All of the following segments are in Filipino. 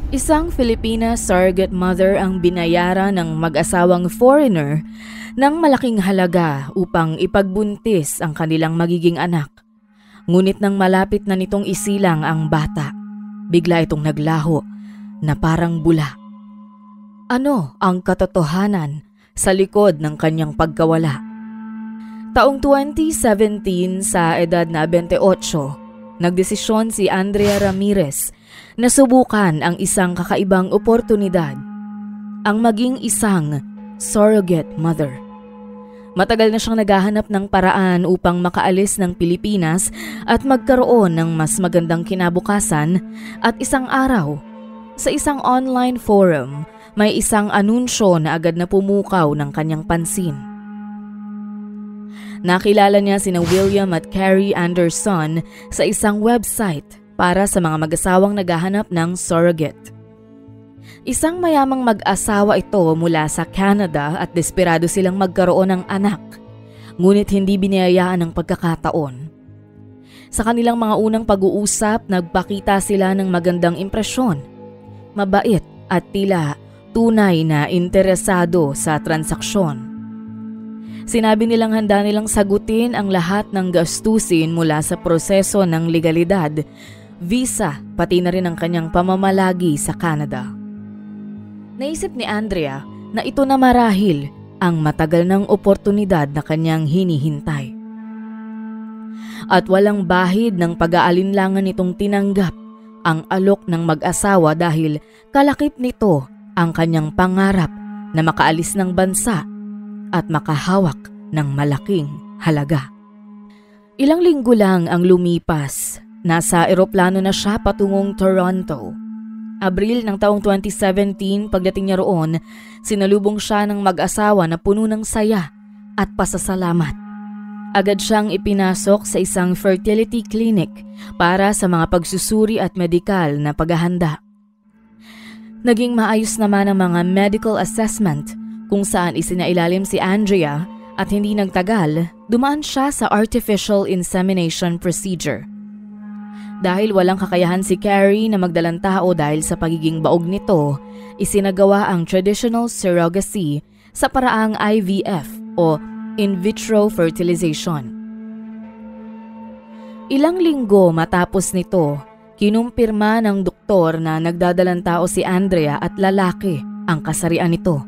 Isang Filipina surrogate mother ang binayaran ng mag-asawang foreigner ng malaking halaga upang ipagbuntis ang kanilang magiging anak. Ngunit nang malapit na nitong isilang ang bata, bigla itong naglaho na parang bula. Ano ang katotohanan sa likod ng kanyang pagkawala? Taong 2017 sa edad na 28, nagdesisyon si Andrea Ramirez na subukan ang isang kakaibang oportunidad, ang maging isang surrogate mother. Matagal na siyang naghahanap ng paraan upang makaalis ng Pilipinas at magkaroon ng mas magandang kinabukasan at isang araw, sa isang online forum, may isang anunsyo na agad na pumukaw ng kanyang pansin. Nakilala niya sina William at Carrie Anderson sa isang website para sa mga mag-asawang naghahanap ng surrogate. Isang mayamang mag-asawa ito mula sa Canada at desperado silang magkaroon ng anak, ngunit hindi biniyayaan ng pagkakataon. Sa kanilang mga unang pag-uusap, nagpakita sila ng magandang impresyon, mabait at tila tunay na interesado sa transaksyon. Sinabi nilang handa nilang sagutin ang lahat ng gastusin mula sa proseso ng legalidad, visa, pati na rin ang kanyang pamamalagi sa Canada. Naisip ni Andrea na ito na marahil ang matagal ng oportunidad na kanyang hinihintay. At walang bahid ng pag-aalinlangan nitong tinanggap ang alok ng mag-asawa dahil kalakip nito ang kanyang pangarap na makaalis ng bansa at makahawak ng malaking halaga. Ilang linggo lang ang lumipas. Nasa eroplano na siya patungong Toronto. Abril ng taong 2017, pagdating niya roon, sinalubong siya ng mag-asawa na puno ng saya at pasasalamat. Agad siyang ipinasok sa isang fertility clinic para sa mga pagsusuri at medikal na paghahanda. Naging maayos naman ang mga medical assessment kung saan isinailalim si Andrea at hindi nagtagal, dumaan siya sa artificial insemination procedure. Dahil walang kakayahan si Carrie na magdalang tao dahil sa pagiging baog nito, isinagawa ang traditional surrogacy sa paraang IVF o in vitro fertilization. Ilang linggo matapos nito, kinumpirma ng doktor na nagdadalang tao si Andrea at lalaki ang kasarian nito.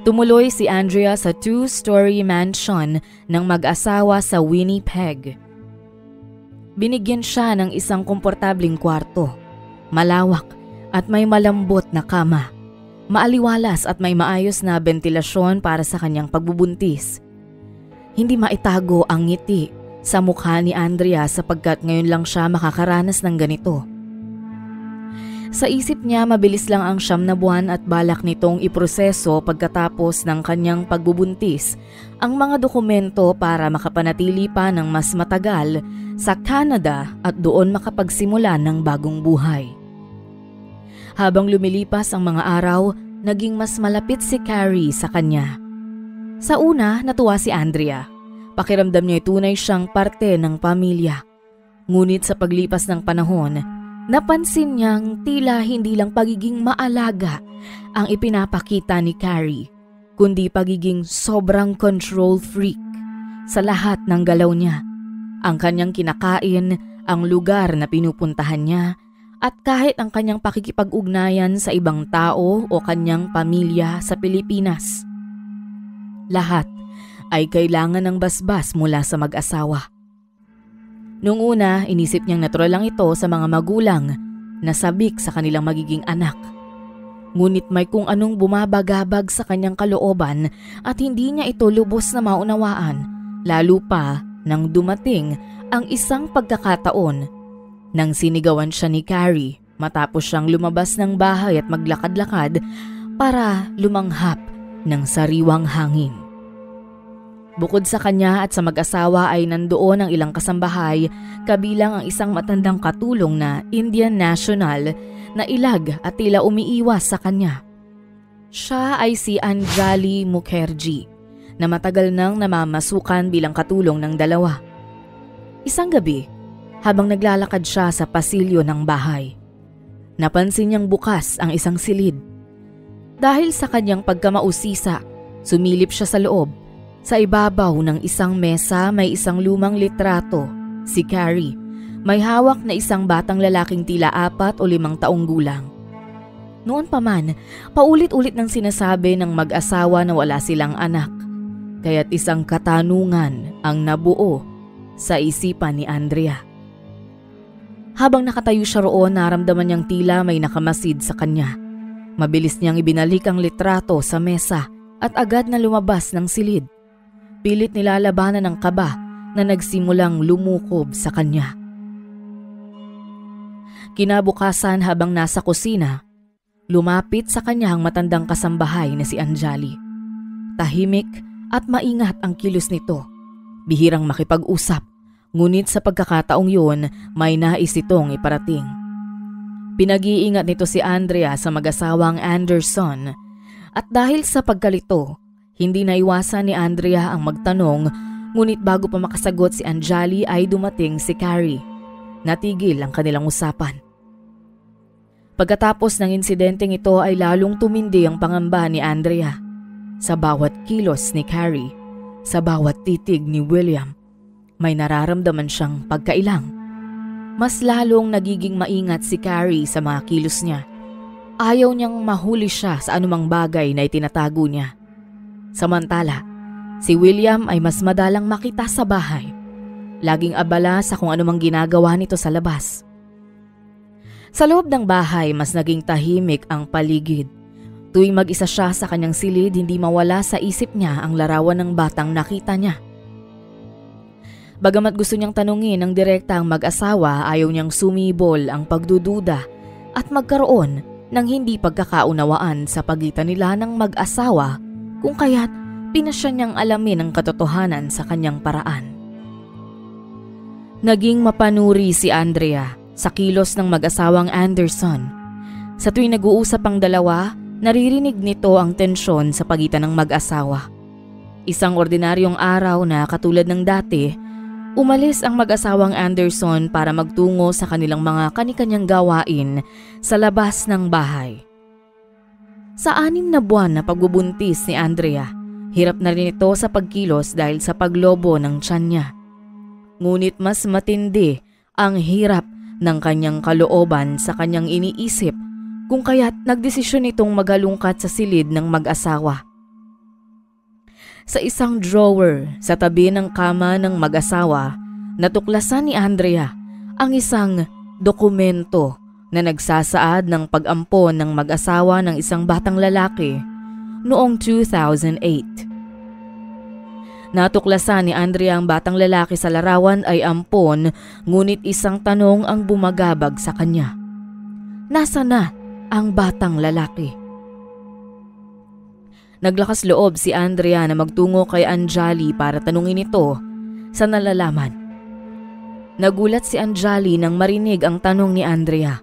Tumuloy si Andrea sa 2-story mansion ng mag-asawa sa Winnipeg. Binigyan siya ng isang komportabling kwarto, malawak at may malambot na kama, maaliwalas at may maayos na bentilasyon para sa kanyang pagbubuntis. Hindi maitago ang ngiti sa mukha ni Andrea sapagkat ngayon lang siya makakaranas ng ganito. Sa isip niya, mabilis lang ang 9 na buwan at balak nitong iproseso pagkatapos ng kanyang pagbubuntis ang mga dokumento para makapanatili pa ng mas matagal sa Canada at doon makapagsimula ng bagong buhay. Habang lumilipas ang mga araw, naging mas malapit si Carrie sa kanya. Sa una, natuwa si Andrea. Pakiramdam niya tunay siyang parte ng pamilya. Ngunit sa paglipas ng panahon, napansin niyang tila hindi lang pagiging maalaga ang ipinapakita ni Carrie, kundi pagiging sobrang control freak sa lahat ng galaw niya. Ang kanyang kinakain, ang lugar na pinupuntahan niya, at kahit ang kanyang pakikipag-ugnayan sa ibang tao o kanyang pamilya sa Pilipinas. Lahat ay kailangan ng basbas mula sa mag-asawa. Noong una, inisip niyang natural lang ito sa mga magulang na sabik sa kanilang magiging anak. Ngunit may kung anong bumabagabag sa kanyang kalooban at hindi niya ito lubos na maunawaan, lalo pa nang dumating ang isang pagkakataon nang sinigawan siya ni Carrie matapos siyang lumabas ng bahay at maglakad-lakad para lumanghap ng sariwang hangin. Bukod sa kanya at sa mag-asawa ay nandoon ang ilang kasambahay, kabilang ang isang matandang katulong na Indian national na ilag at tila umiiwas sa kanya. Siya ay si Anjali Mukherjee na matagal nang namamasukan bilang katulong ng dalawa. Isang gabi, habang naglalakad siya sa pasilyo ng bahay, napansin niyang bukas ang isang silid. Dahil sa kanyang pagkamausisa, sumilip siya sa loob. Sa ibabaw ng isang mesa may isang lumang litrato, si Carrie. May hawak na isang batang lalaking tila 4 o 5 taong gulang. Noon pa man, paulit-ulit nang sinasabi ng mag-asawa na wala silang anak. Kaya't isang katanungan ang nabuo sa isipan ni Andrea. Habang nakatayo siya roon, naramdaman niyang tila may nakamasid sa kanya. Mabilis niyang ibinalik ang litrato sa mesa at agad na lumabas ng silid. Pilit nilalabanan ng kaba na nagsimulang lumukob sa kanya. Kinabukasan habang nasa kusina, lumapit sa kanya ang matandang kasambahay na si Anjali. Tahimik at maingat ang kilos nito. Bihirang makipag-usap, ngunit sa pagkakataong yun may nais itong iparating. Pinag-iingat nito si Andrea sa mag-asawang Anderson at dahil sa pagkalito, hindi naiwasan ni Andrea ang magtanong, ngunit bago pa makasagot si Anjali ay dumating si Carrie. Natigil ang kanilang usapan. Pagkatapos ng insidenteng ito ay lalong tumindi ang pangamba ni Andrea. Sa bawat kilos ni Carrie, sa bawat titig ni William, may nararamdaman siyang pagkailang. Mas lalong nagiging maingat si Carrie sa mga kilos niya. Ayaw niyang mahuli siya sa anumang bagay na itinatago niya. Samantala, si William ay mas madalang makita sa bahay. Laging abala sa kung anumang ginagawa nito sa labas. Sa loob ng bahay, mas naging tahimik ang paligid. Tuwing mag-isa siya sa kanyang silid, hindi mawala sa isip niya ang larawan ng batang nakita niya. Bagamat gusto niyang tanungin ng direkta ang mag-asawa, ayaw niyang sumibol ang pagdududa at magkaroon ng hindi pagkakaunawaan sa pagitan nila ng mag-asawa, kung kaya't pinasya niyang alamin ang katotohanan sa kanyang paraan. Naging mapanuri si Andrea sa kilos ng mag-asawang Anderson. Sa tuwing nag-uusap ang dalawa, naririnig nito ang tensyon sa pagitan ng mag-asawa. Isang ordinaryong araw na katulad ng dati, umalis ang mag-asawang Anderson para magtungo sa kanilang mga kani-kanyang gawain sa labas ng bahay. Sa 6 na buwan na pagbubuntis ni Andrea, hirap na rin ito sa pagkilos dahil sa paglobo ng tiyan niya. Ngunit mas matindi ang hirap ng kanyang kalooban sa kanyang iniisip, kung kaya't nagdesisyon itong maghalungkat sa silid ng mag-asawa. Sa isang drawer sa tabi ng kama ng mag-asawa, natuklasan ni Andrea ang isang dokumento na nagsasaad ng pag-ampon ng mag-asawa ng isang batang lalaki noong 2008. Natuklasan ni Andrea ang batang lalaki sa larawan ay ampon, ngunit isang tanong ang bumagabag sa kanya. Nasaan na ang batang lalaki? Naglakas loob si Andrea na magtungo kay Anjali para tanungin ito sa nalalaman. Nagulat si Anjali nang marinig ang tanong ni Andrea.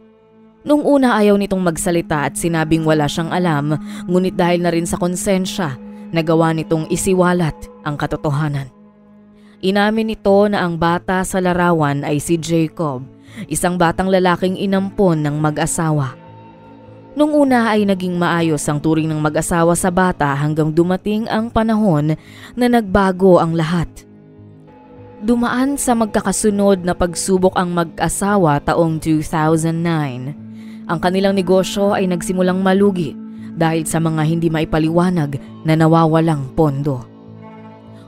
Nung una ayaw nitong magsalita at sinabing wala siyang alam, ngunit dahil na rin sa konsensya, nagawa nitong isiwalat ang katotohanan. Inamin nito na ang bata sa larawan ay si Jacob, isang batang lalaking inampon ng mag-asawa. Nung una ay naging maayos ang turing ng mag-asawa sa bata hanggang dumating ang panahon na nagbago ang lahat. Dumaan sa magkakasunod na pagsubok ang mag-asawa taong 2009. Ang kanilang negosyo ay nagsimulang malugi dahil sa mga hindi maipaliwanag na nawawalang pondo.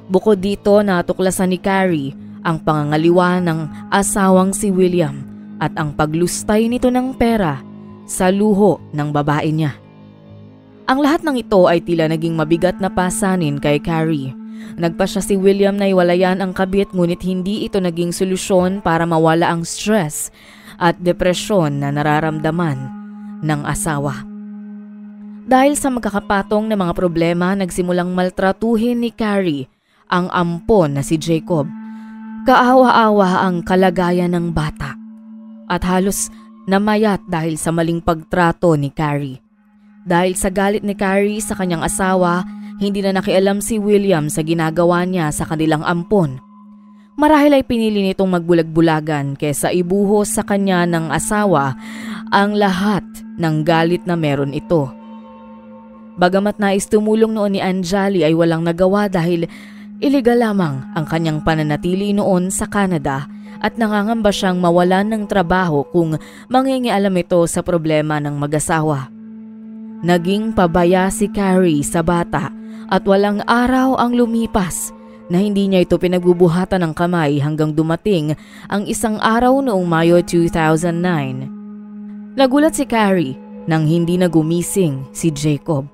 Bukod dito, natuklasan ni Carrie ang pangangaliwa ng asawang si William at ang paglustay nito ng pera sa luho ng babae niya. Ang lahat ng ito ay tila naging mabigat na pasanin kay Carrie. Nagpasya si William na iwalayan ang kabit, ngunit hindi ito naging solusyon para mawala ang stress at depresyon na nararamdaman ng asawa. Dahil sa magkakapatong na mga problema, nagsimulang maltratuhin ni Carrie ang ampon na si Jacob. Kaawa-awa ang kalagayan ng bata at halos namayat dahil sa maling pagtrato ni Carrie. Dahil sa galit ni Carrie sa kanyang asawa, hindi na nakialam si William sa ginagawa niya sa kanilang ampon. Marahil ay pinili nitong magbulag-bulagan kaysa ibuhos sa kanya ng asawa ang lahat ng galit na meron ito. Bagamat nais tumulong noon ni Anjali ay walang nagawa dahil iligal lamang ang kanyang pananatili noon sa Canada at nangangamba siyang mawalan ng trabaho kung mangingialam ito sa problema ng mag-asawa. Naging pabaya si Carrie sa bata at walang araw ang lumipas na hindi niya ito pinagbubuhatan ng kamay hanggang dumating ang isang araw noong Mayo 2009. Nagulat si Carrie nang hindi na gumising si Jacob.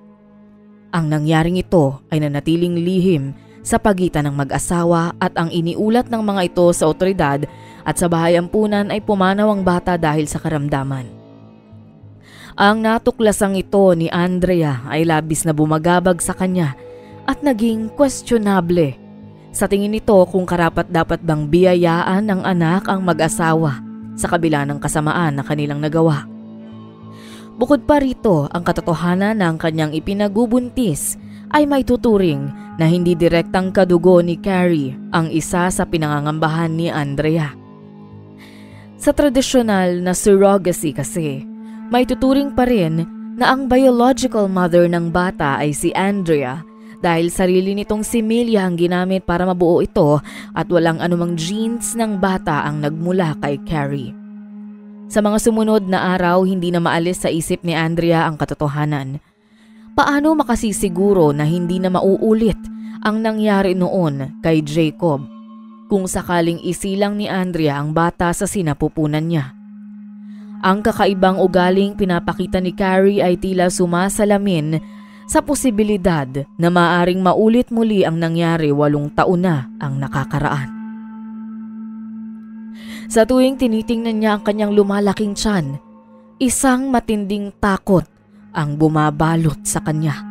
Ang nangyaring ito ay nanatiling lihim sa pagitan ng mag-asawa at ang iniulat ng mga ito sa otoridad at sa bahay ampunan ay pumanaw ang bata dahil sa karamdaman. Ang natuklasang ito ni Andrea ay labis na bumagabag sa kanya at naging questionable. Sa tingin nito kung karapat-dapat bang biyayaan ng anak ang mag-asawa sa kabila ng kasamaan na kanilang nagawa. Bukod pa rito, ang katotohanan ng kanyang ipinagbubuntis ay may tuturing na hindi direktang kadugo ni Carrie ang isa sa pinangangambahan ni Andrea. Sa tradisyonal na surrogacy kasi, may tuturing pa rin na ang biological mother ng bata ay si Andrea dahil sarili nitong si Millia ang ginamit para mabuo ito at walang anumang genes ng bata ang nagmula kay Carrie. Sa mga sumunod na araw, hindi na maalis sa isip ni Andrea ang katotohanan. Paano makasisiguro na hindi na mauulit ang nangyari noon kay Jacob kung sakaling isilang ni Andrea ang bata sa sinapupunan niya? Ang kakaibang ugaling pinapakita ni Carrie ay tila sumasalamin sa posibilidad na maaring maulit muli ang nangyari 8 taon na ang nakakaraan. Sa tuwing tinitingnan niya ang kanyang lumalaking tiyan, isang matinding takot ang bumabalot sa kanya.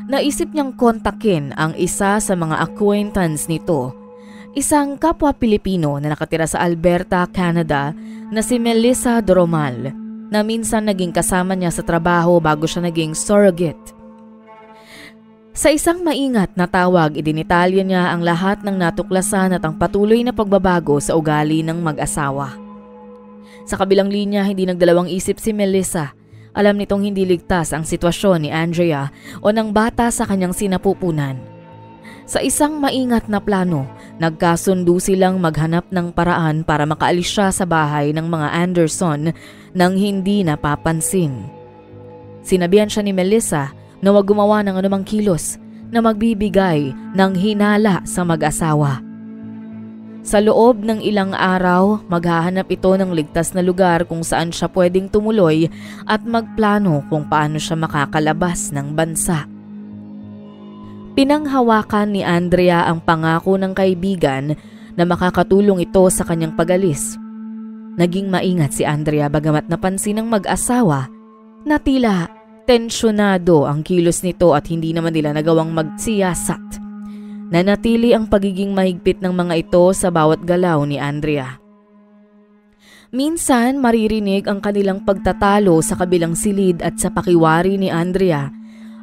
Naisip niyang kontakin ang isa sa mga acquaintance nito, isang kapwa Pilipino na nakatira sa Alberta, Canada na si Melissa Dromal na minsan naging kasama niya sa trabaho bago siya naging surrogate. Sa isang maingat na tawag, idinitalya niya ang lahat ng natuklasan at ang patuloy na pagbabago sa ugali ng mag-asawa. Sa kabilang linya, hindi nagdalawang isip si Melissa. Alam nitong hindi ligtas ang sitwasyon ni Andrea o ng bata sa kanyang sinapupunan. Sa isang maingat na plano, nagkasundo silang maghanap ng paraan para makaalis siya sa bahay ng mga Anderson nang hindi napapansin. Sinabihan siya ni Melissa na huwag gumawa ng anumang kilos na magbibigay ng hinala sa mag-asawa. Sa loob ng ilang araw, maghahanap ito ng ligtas na lugar kung saan siya pwedeng tumuloy at magplano kung paano siya makakalabas ng bansa. Pinanghawakan ni Andrea ang pangako ng kaibigan na makakatulong ito sa kanyang pag-alis. Naging maingat si Andrea bagamat napansin ng mag-asawa na tila tensyonado ang kilos nito at hindi naman nila nagawang magsiyasat. Nanatili ang pagiging mahigpit ng mga ito sa bawat galaw ni Andrea. Minsan maririnig ang kanilang pagtatalo sa kabilang silid at sa pakiwari ni Andrea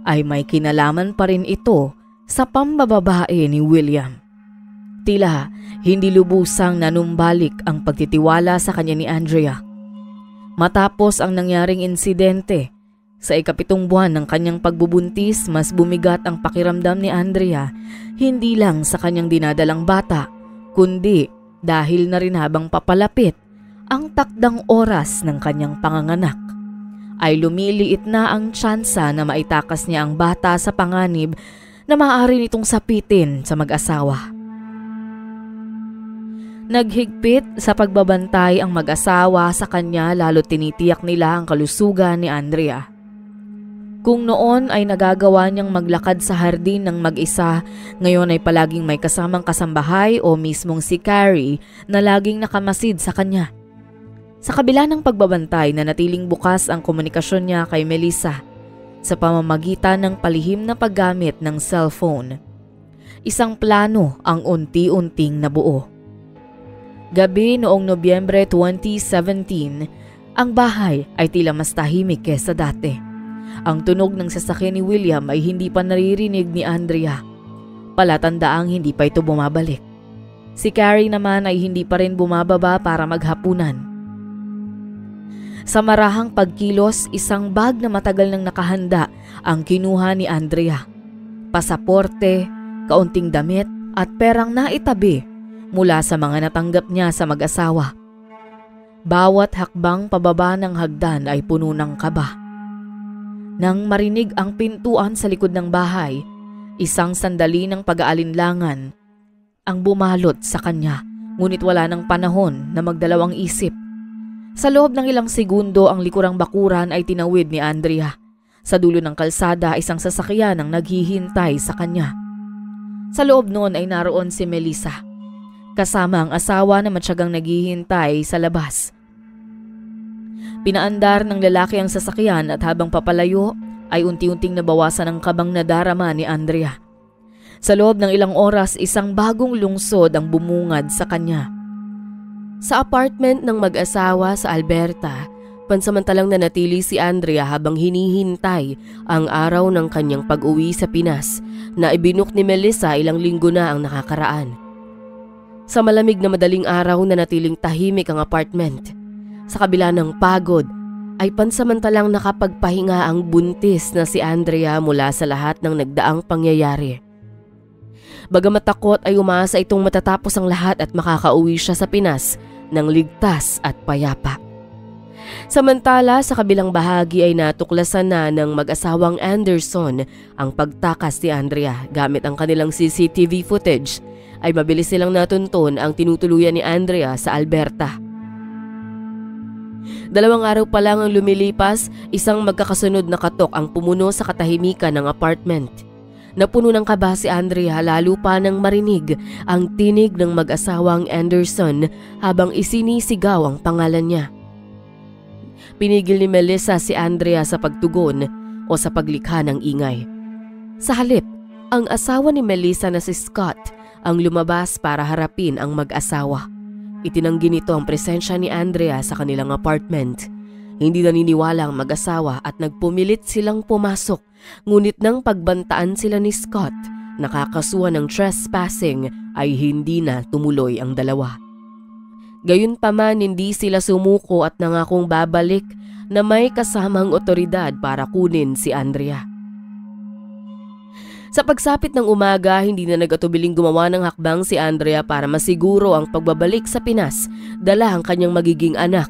ay may kinalaman pa rin ito sa pambababae ni William. Tila hindi lubusang nanumbalik ang pagtitiwala sa kanya ni Andrea. Matapos ang nangyaring insidente, sa 7 buwan ng kanyang pagbubuntis, mas bumigat ang pakiramdam ni Andrea, hindi lang sa kanyang dinadalang bata, kundi dahil na rin habang papalapit ang takdang oras ng kanyang panganganak, ay lumiliit na ang tsansa na maitakas niya ang bata sa panganib na maaari nitong sapitin sa mag-asawa. Naghigpit sa pagbabantay ang mag-asawa sa kanya lalo tinitiyak nila ang kalusugan ni Andrea. Kung noon ay nagagawa niyang maglakad sa hardin ng mag-isa, ngayon ay palaging may kasamang kasambahay o mismong si Carrie na laging nakamasid sa kanya. Sa kabila ng pagbabantay, nanatiling bukas ang komunikasyon niya kay Melissa sa pamamagitan ng palihim na paggamit ng cellphone. Isang plano ang unti-unting nabuo. Gabi noong Nobyembre 2017, ang bahay ay tila mas tahimik kesa dati. Ang tunog ng sasakyan ni William ay hindi pa naririnig ni Andrea. Palatandaang hindi pa ito bumabalik. Si Carrie naman ay hindi pa rin bumababa para maghapunan. Sa marahang pagkilos, isang bag na matagal nang nakahanda ang kinuha ni Andrea. Pasaporte, kaunting damit at perang naitabi mula sa mga natanggap niya sa mag-asawa. Bawat hakbang pababa ng hagdan ay puno ng kaba. Nang marinig ang pintuan sa likod ng bahay, isang sandali ng pag-aalinlangan ang bumalot sa kanya, ngunit wala ng panahon na magdalawang isip. Sa loob ng ilang segundo, ang likurang bakuran ay tinawid ni Andrea. Sa dulo ng kalsada, isang sasakyan ang naghihintay sa kanya. Sa loob noon ay naroon si Melissa, kasama ang asawa na matyagang naghihintay sa labas. Pinaandar ng lalaki ang sasakyan at habang papalayo ay unti-unting nabawasan ang kabang nadarama ni Andrea. Sa loob ng ilang oras, isang bagong lungsod ang bumungad sa kanya. Sa apartment ng mag-asawa sa Alberta, pansamantalang nanatili si Andrea habang hinihintay ang araw ng kanyang pag-uwi sa Pinas na ibinuk ni Melissa ilang linggo na ang nakakaraan. Sa malamig na madaling araw, nanatiling tahimik ang apartment. Sa kabila ng pagod, ay pansamantalang nakapagpahinga ang buntis na si Andrea mula sa lahat ng nagdaang pangyayari. Bagamat takot ay umaasa itong matatapos ang lahat at makakauwi siya sa Pinas ng ligtas at payapa. Samantala, sa kabilang bahagi ay natuklasan na ng mag-asawang Anderson ang pagtakas ni Andrea. Gamit ang kanilang CCTV footage ay mabilis silang natuntun ang tinutuluyan ni Andrea sa Alberta. 2 araw pa lang ang lumilipas, isang magkakasunod na katok ang pumuno sa katahimikan ng apartment. Napuno ng kaba si Andrea lalo pa nang marinig ang tinig ng mag-asawang Anderson habang isinisigaw ang pangalan niya. Pinigil ni Melissa si Andrea sa pagtugon o sa paglikha ng ingay. Sa halip, ang asawa ni Melissa na si Scott ang lumabas para harapin ang mag-asawa. Itinanggi nito ang presensya ni Andrea sa kanilang apartment. Hindi naniniwala ang mag-asawa at nagpumilit silang pumasok, ngunit nang pagbantaan sila ni Scott, nakakasuhan ng trespassing ay hindi na tumuloy ang dalawa. Gayunpaman, hindi sila sumuko at nangakong babalik na may kasamang otoridad para kunin si Andrea. Sa pagsapit ng umaga, hindi na nag-atubiling gumawa ng hakbang si Andrea para masiguro ang pagbabalik sa Pinas, dala ang kanyang magiging anak.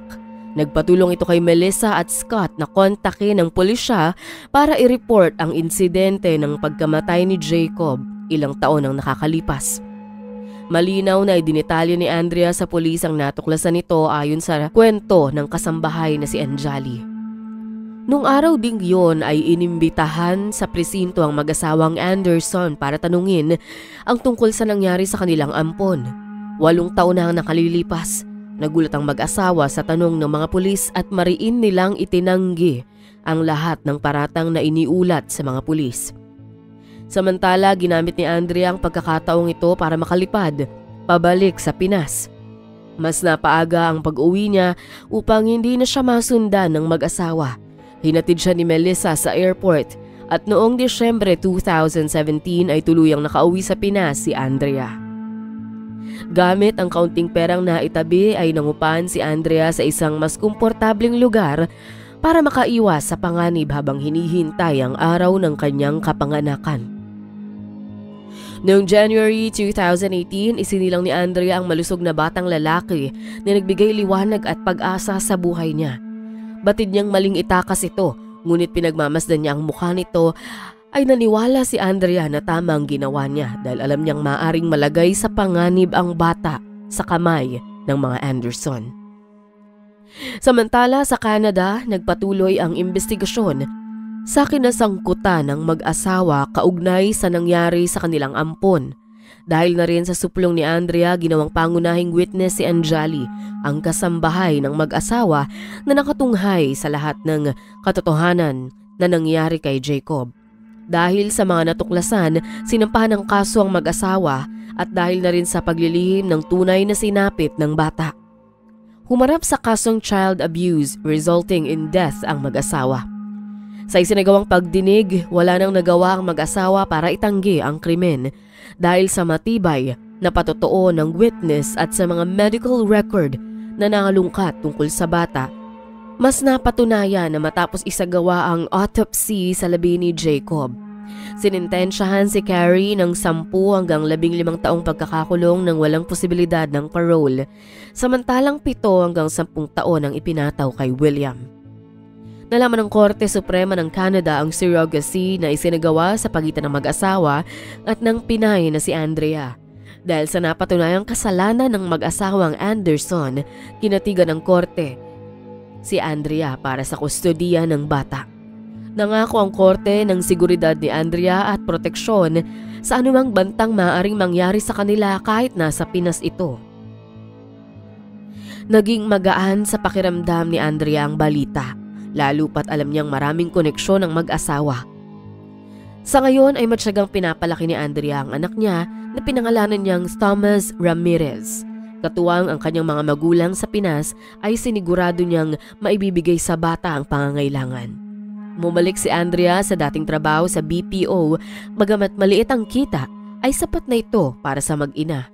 Nagpatulong ito kay Melissa at Scott na kontakin ng pulisya para i-report ang insidente ng pagkamatay ni Jacob ilang taon ang nakakalipas. Malinaw na idinitalye ni Andrea sa pulis ang natuklasan nito ayon sa kwento ng kasambahay na si Anjali. Nung araw ding yon ay inimbitahan sa presinto ang mag-asawang Anderson para tanungin ang tungkol sa nangyari sa kanilang ampon. 8 taon na ang nakalilipas. Nagulat ang mag-asawa sa tanong ng mga pulis at mariin nilang itinanggi ang lahat ng paratang na iniulat sa mga pulis. Samantala, ginamit ni Andrea ang pagkakataong ito para makalipad pabalik sa Pinas. Mas napaaga ang pag-uwi niya upang hindi na siya masundan ng mag-asawa. Hinatid siya ni Melissa sa airport at noong Disyembre 2017 ay tuluyang nakauwi sa Pinas si Andrea. Gamit ang kaunting perang naitabi ay nangupahan si Andrea sa isang mas komportableng lugar para makaiwas sa panganib habang hinihintay ang araw ng kanyang kapanganakan. Noong January 2018, isinilang ni Andrea ang malusog na batang lalaki na nagbigay liwanag at pag-asa sa buhay niya. Batid niyang maling itakas ito, ngunit pinagmamasdan niya ang mukha nito ay naniwala si Andrea na tama ang ginawa niya dahil alam niyang maaring malagay sa panganib ang bata sa kamay ng mga Anderson. Samantala sa Canada, nagpatuloy ang investigasyon sa kinasangkutan ng mag-asawa kaugnay sa nangyari sa kanilang ampon. Dahil na rin sa suplong ni Andrea, ginawang pangunahing witness si Anjali, ang kasambahay ng mag-asawa na nakatunghay sa lahat ng katotohanan na nangyari kay Jacob. Dahil sa mga natuklasan, sinampahan ng kaso ang mag-asawa at dahil na rin sa paglilihim ng tunay na sinapit ng bata. Humarap sa kasong child abuse resulting in death ang mag-asawa. Sa isinagawang pagdinig, wala nang nagawa ang mag-asawa para itanggi ang krimen dahil sa matibay na patotoo ng witness at sa mga medical record na nangalungkat tungkol sa bata. Mas napatunayan na matapos isagawa ang autopsy sa labi ni Jacob, sinintensyahan si Carrie ng 10 hanggang 15 taong pagkakakulong ng walang posibilidad ng parole, samantalang 7 hanggang 10 taon ang ipinataw kay William. Nalaman ng Korte Suprema ng Canada ang surrogacy na isinagawa sa pagitan ng mag-asawa at ng Pinay na si Andrea. Dahil sa napatunayang kasalanan ng mag-asawang Anderson, kinatigan ng Korte si Andrea para sa kustodiya ng bata. Nangako ang Korte ng seguridad ni Andrea at proteksyon sa anumang bantang maaaring mangyari sa kanila kahit nasa Pinas ito. Naging magaan sa pakiramdam ni Andrea ang balita, lalo pat alam niyang maraming koneksyon ng mag-asawa. Sa ngayon ay matyagang pinapalaki ni Andrea ang anak niya na pinangalanan niyang Thomas Ramirez. Katuwang ang kanyang mga magulang sa Pinas ay sinigurado niyang maibibigay sa bata ang pangangailangan. Bumalik si Andrea sa dating trabaho sa BPO, bagamat maliit ang kita ay sapat na ito para sa mag-ina.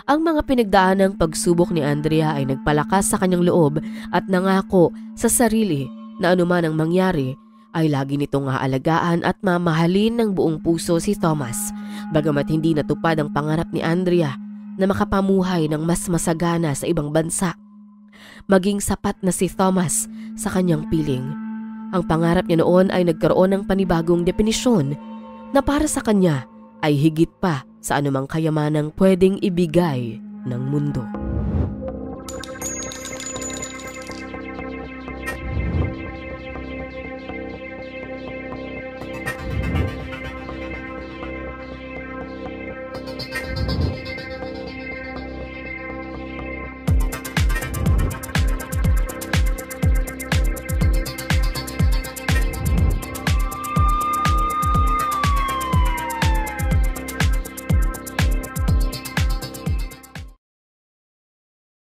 Ang mga pinagdaanang pagsubok ni Andrea ay nagpalakas sa kanyang loob at nangako sa sarili na anuman ang mangyari ay lagi nitong aalagaan at mamahalin ng buong puso si Thomas, bagamat hindi natupad ang pangarap ni Andrea na makapamuhay ng mas masagana sa ibang bansa. Maging sapat na si Thomas sa kanyang piling. Ang pangarap niya noon ay nagkaroon ng panibagong definisyon na para sa kanya ay higit pa sa anumang kayamanang pwedeng ibigay ng mundo.